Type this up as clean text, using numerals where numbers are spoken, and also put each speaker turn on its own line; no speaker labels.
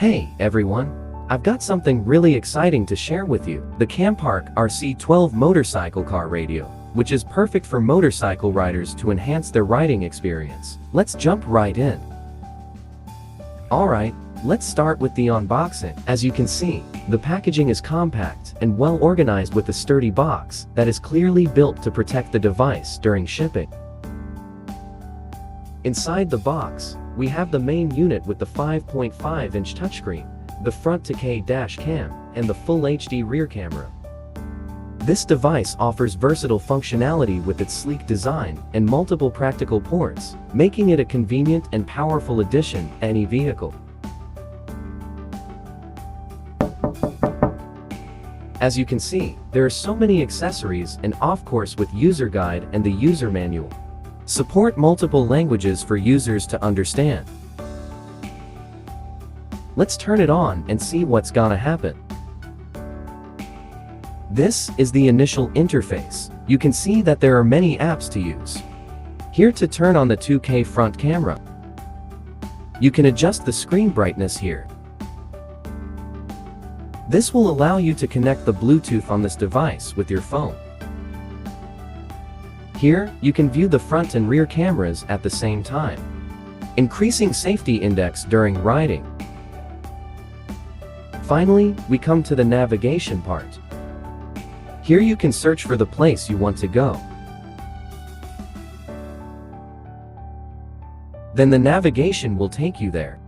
Hey everyone, I've got something really exciting to share with you. The Campark RC12 motorcycle car radio, which is perfect for motorcycle riders to enhance their riding experience. Let's jump right in. Alright, let's start with the unboxing. As you can see, the packaging is compact and well organized with a sturdy box that is clearly built to protect the device during shipping. Inside the box, we have the main unit with the 5.5-inch touchscreen, the front 2K dash cam, and the full HD rear camera. This device offers versatile functionality with its sleek design and multiple practical ports, making it a convenient and powerful addition to any vehicle. As you can see, there are so many accessories and of-course with user guide and the user manual. Support multiple languages for users to understand. Let's turn it on and see what's gonna happen. This is the initial interface. You can see that there are many apps to use. Here to turn on the 2K front camera. You can adjust the screen brightness here. This will allow you to connect the Bluetooth on this device with your phone. Here, you can view the front and rear cameras at the same time, increasing safety index during riding. Finally, we come to the navigation part. Here you can search for the place you want to go. Then the navigation will take you there.